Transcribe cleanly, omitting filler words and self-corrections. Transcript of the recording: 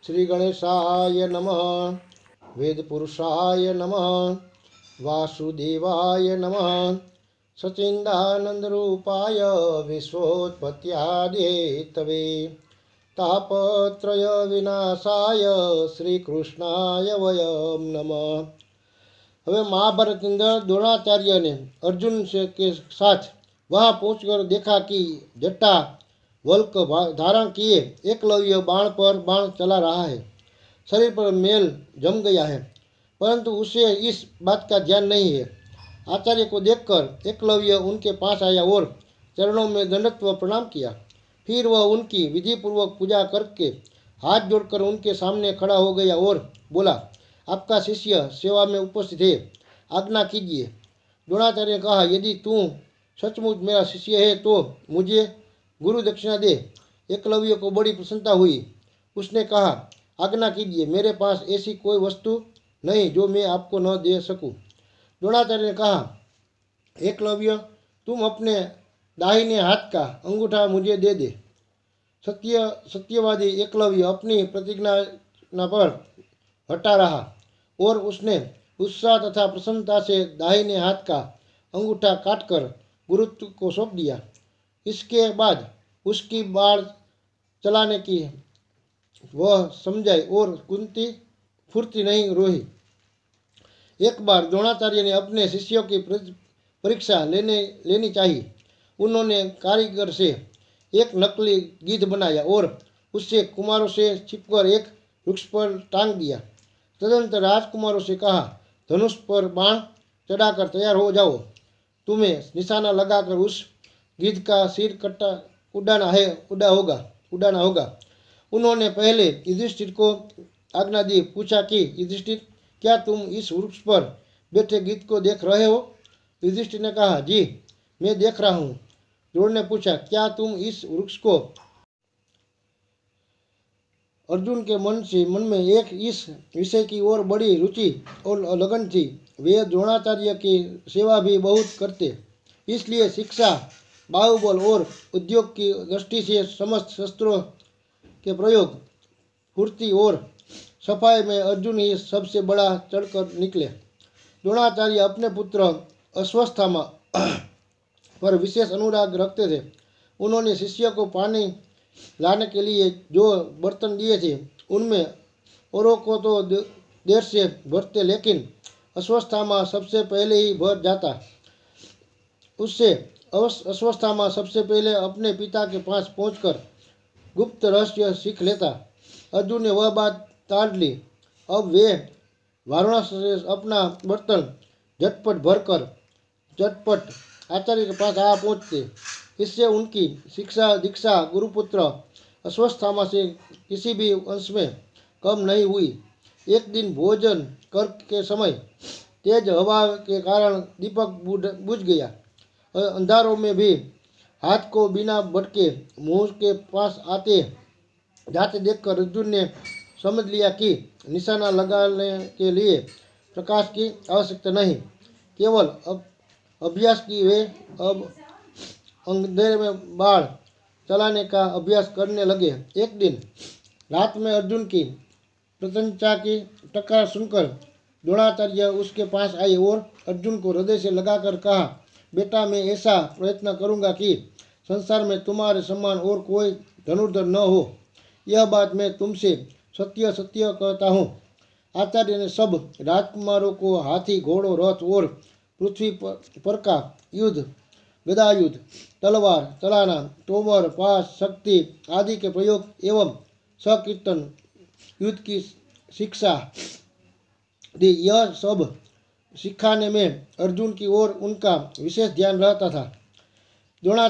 श्री गणेशाय नमः। वेद पुरुषाय नमः। वासुदेवाय नमः। सचिदानंद रूपाय विश्वोत्पत्त्यादिहेतवे तापत्रय विनाशाय श्री कृष्णाय वयम नमः। हमें महाभारत अंदर द्रोणाचार्य ने अर्जुन से के साथ वहां पहुंचकर देखा कि जट्टा वल्क धारण किए एकलव्य बाण पर बाण चला रहा है। शरीर पर मेल जम गया है, परंतु उसे इस बात का ध्यान नहीं है। आचार्य को देखकर एकलव्य उनके पास आया और चरणों में दंडत्व प्रणाम किया। फिर वह उनकी विधिपूर्वक पूजा करके हाथ जोड़कर उनके सामने खड़ा हो गया और बोला, आपका शिष्य सेवा में उपस्थित है, आज्ञा कीजिए। द्रोणाचार्य ने कहा, यदि तू सचमुच मेरा शिष्य है तो मुझे गुरु दक्षिणा दे। एकलव्य को बड़ी प्रसन्नता हुई। उसने कहा, आज्ञा कीजिए, मेरे पास ऐसी कोई वस्तु नहीं जो मैं आपको न दे सकूं। द्रोणाचार्य ने कहा, एकलव्य, तुम अपने दाहिने हाथ का अंगूठा मुझे दे दे। सत्यवादी एकलव्य अपनी प्रतिज्ञा पर हटा रहा और उसने उत्साह तथा प्रसन्नता से दाहिने हाथ का अंगूठा काटकर गुरुत्व को सौंप दिया। इसके बाद उसकी बाढ़ चलाने की वह समझाई और कुंती फुर्ती नहीं रोही। एक बार द्रोणाचार्य ने अपने शिष्यों की परीक्षा लेनी चाहिए। उन्होंने कारीगर से एक नकली गिद्ध बनाया और उससे कुमारों से छिपकर एक वृक्ष पर टांग दिया। तदनंतर राजकुमारों से कहा, धनुष पर बाण चढ़ाकर तैयार हो जाओ। तुम्हें निशाना लगाकर उस गिद्ध का सिर उड़ाना होगा। उन्होंने पहले युधिष्ठिर को आज्ञा दी। पूछा कि युधिष्ठिर, क्या तुम इस वृक्ष पर बैठे गिद्ध को देख रहे हो? युधिष्ठिर ने कहा, जी मैं देख रहा हूँ। द्रोण ने पूछा, क्या तुम इस वृक्ष को? अर्जुन के मन में एक इस विषय की ओर बड़ी रुचि और लगन थी। वे द्रोणाचार्य की सेवा भी बहुत करते, इसलिए शिक्षा, बाहुबल और उद्योग की दृष्टि से समस्त शस्त्रों के प्रयोग, फुर्ती और सफाई में अर्जुन ही सबसे बड़ा चढ़कर निकले। द्रोणाचार्य अपने पुत्र अश्वस्थामा पर विशेष अनुराग रखते थे। उन्होंने शिष्य को पानी लाने के लिए जो बर्तन दिए थे उनमें औरों को तो देर से भरते, लेकिन अश्वस्थामा सबसे पहले ही भर जाता। अश्वस्थामा सबसे पहले अपने पिता के पास पहुंचकर गुप्त रहस्य सीख लेता। अर्जुन ने वह बात टाल ली। अब वे वाराणसी से अपना बर्तन झटपट आचार्य के पास आ पहुँचते। इससे उनकी शिक्षा दीक्षा गुरुपुत्र अश्वस्थामा से किसी भी अंश में कम नहीं हुई। एक दिन भोजन कर के समय तेज हवा के कारण दीपक बुझ गया। अंधारों में भी हाथ को बिना भटके मुंह के पास आते जाते देखकर अर्जुन ने समझ लिया कि निशाना लगाने के लिए प्रकाश की आवश्यकता नहीं, केवल अभ्यास की। वे अब अंधेरे में बाण चलाने का अभ्यास करने लगे। एक दिन रात में अर्जुन की प्रशंसा की टकार सुनकर द्रोणाचार्य उसके पास आए और अर्जुन को हृदय से लगाकर कहा, बेटा, मैं ऐसा प्रयत्न करूंगा कि संसार में तुम्हारे समान और कोई धनुर्धर न हो। यह बात मैं तुमसे सत्य सत्य कहता हूँ। आचार्य ने सब राजकुमारों को हाथी, घोड़ों, रथ और पृथ्वी पर का युद्ध, गदा युद्ध, तलवार चलाना, तोमर, पास, शक्ति आदि के प्रयोग एवं सकीर्तन युद्ध की शिक्षा दी। यह सब सिखाने में अर्जुन की ओर उनका विशेष ध्यान रहता था। द्रोणाचार्य